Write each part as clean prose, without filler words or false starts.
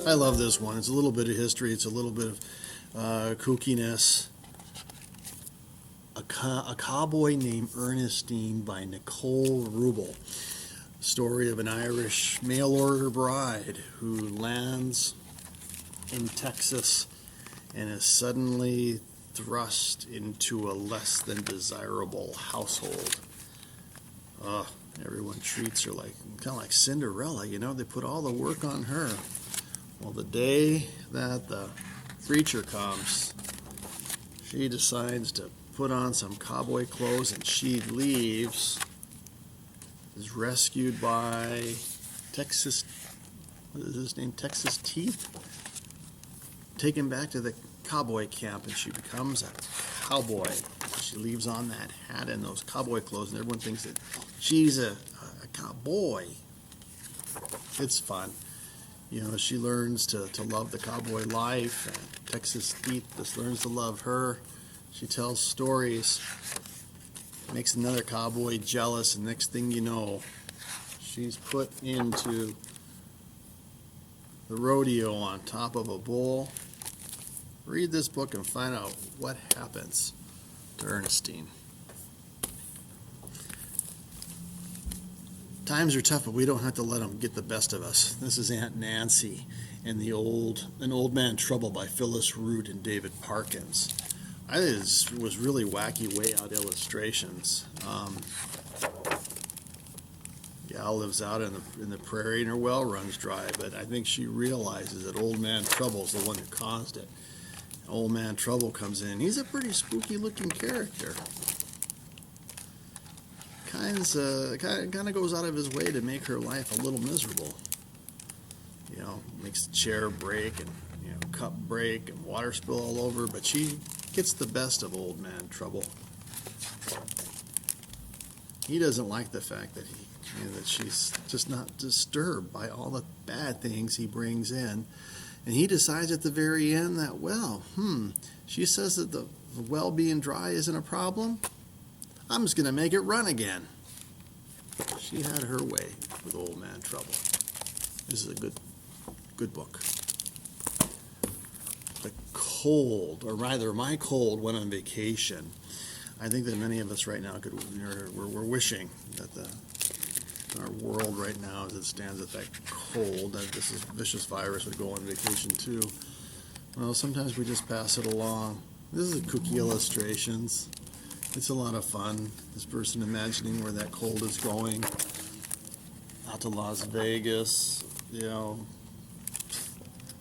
I love this one. It's a little bit of history. It's a little bit of kookiness. A Cowboy Named Ernestine by Nicole Rubel. Story of an Irish mail-order bride who lands in Texas and is suddenly thrust into a less than desirable household. Everyone treats her like kind of like Cinderella, you know. They put all the work on her. Well, the day that the preacher comes, she decides to put on some cowboy clothes and she leaves. Is rescued by Texas, what is his name? Texas Teeth. Taken back to the cowboy camp and she becomes a cowboy. She leaves on that hat and those cowboy clothes and everyone thinks that she's a cowboy. It's fun. You know, she learns to love the cowboy life, and Texas Teeth just learns to love her. She tells stories, makes another cowboy jealous, and next thing you know, she's put into the rodeo on top of a bull. Read this book and find out what happens to Ernestine. Times are tough, but we don't have to let them get the best of us. This is Aunt Nancy and An Old Man Trouble by Phyllis Root and David Parkins. I think this was really wacky, way out illustrations. Gal lives out in the prairie and her well runs dry, but I think she realizes that Old Man Trouble is the one who caused it. Old Man Trouble comes in. He's a pretty spooky looking character. Kind of goes out of his way to make her life a little miserable. You know, makes the chair break and cup break and water spill all over, but she gets the best of Old Man Trouble. He doesn't like the fact that that she's just not disturbed by all the bad things he brings in, and he decides at the very end that she says that the well being dry isn't a problem. I'm just going to make it run again. She had her way with Old Man Trouble. This is a good book. The cold, or rather my cold, went on vacation. I think that many of us right now we're wishing that our world right now, as it stands at that cold, that this vicious virus would go on vacation too. Well, sometimes we just pass it along. This is kooky illustrations. It's a lot of fun. This person imagining where that cold is going. Out to Las Vegas,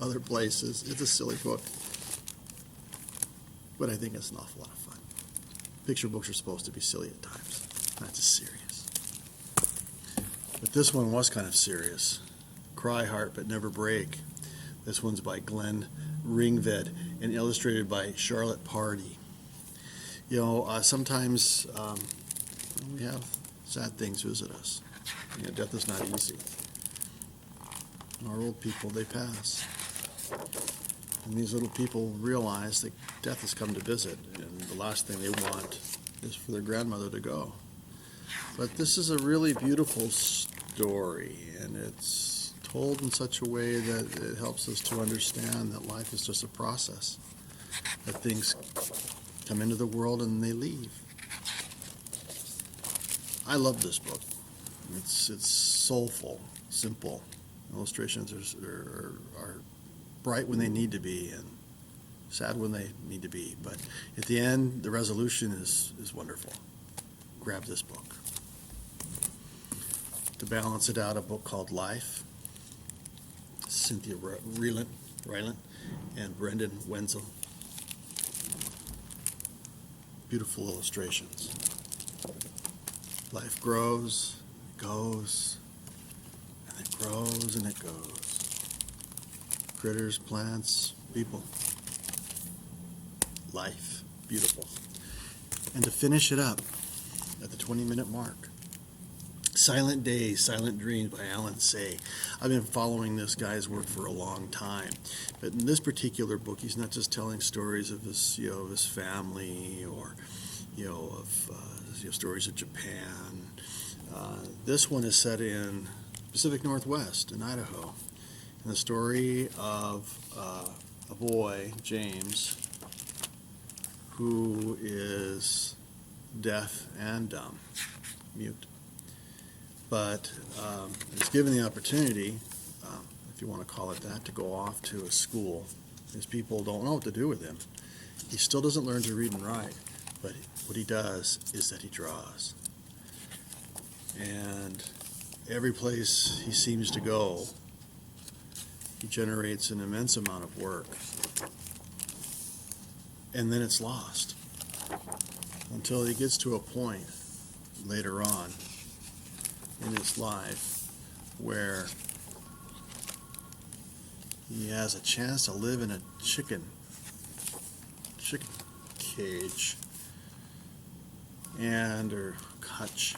other places. It's a silly book. But I think it's an awful lot of fun. Picture books are supposed to be silly at times, not just serious. But this one was kind of serious. Cry Heart But Never Break. This one's by Glenn Ringved and illustrated by Charlotte Pardee. Sometimes we have sad things visit us. Death is not easy. Our old people, they pass. And these little people realize that death has come to visit, and the last thing they want is for their grandmother to go. But this is a really beautiful story, and it's told in such a way that it helps us to understand that life is just a process, that things come into the world and they leave. I love this book. It's soulful, simple. Illustrations are bright when they need to be and sad when they need to be. But at the end, the resolution is wonderful. Grab this book. To balance it out, a book called Life. Cynthia Rylant and Brendan Wenzel. Beautiful illustrations. Life grows, it goes, and it grows and it goes. Critters, plants, people. Life. Beautiful. And to finish it up at the 20-minute mark, Silent Days, Silent Dreams by Alan Say. I've been following this guy's work for a long time, but in this particular book, he's not just telling stories of his family or stories of Japan. This one is set in Pacific Northwest in Idaho, And the story of a boy, James, who is deaf and dumb, mute, but is given the opportunity, if you want to call it that, to go off to a school. His people don't know what to do with him. He still doesn't learn to read and write, but what he does is that he draws. And every place he seems to go, he generates an immense amount of work. And then it's lost until he gets to a point later on in his life where he has a chance to live in a chicken cage or hutch,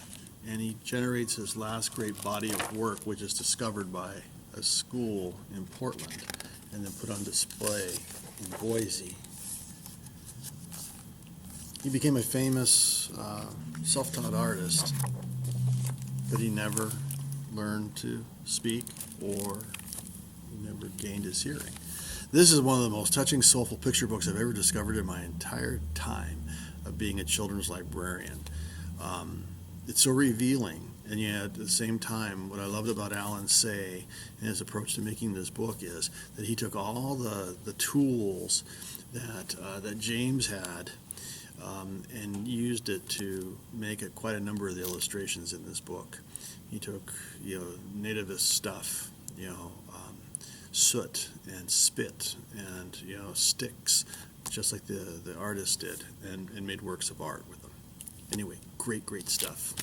and he generates his last great body of work, which is discovered by a school in Portland and then put on display in Boise. He became a famous self-taught artist, but he never learned to speak or never gained his hearing. This is one of the most touching, soulful picture books I've ever discovered in my entire time of being a children's librarian. It's so revealing, and yet at the same time, what I loved about Alan Say and his approach to making this book is that he took all the tools that James had and used it to make quite a number of the illustrations in this book. He took nativist stuff, soot and spit and sticks, just like the artist did, and made works of art with them. Anyway, great stuff.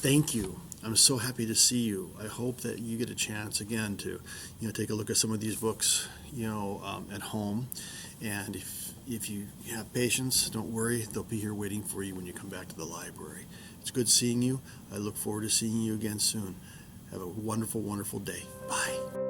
Thank you. I'm so happy to see you. I hope that you get a chance again to take a look at some of these books at home, and if you have patience, don't worry, they'll be here waiting for you when you come back to the library. It's good seeing you. I look forward to seeing you again soon. Have a wonderful day. Bye.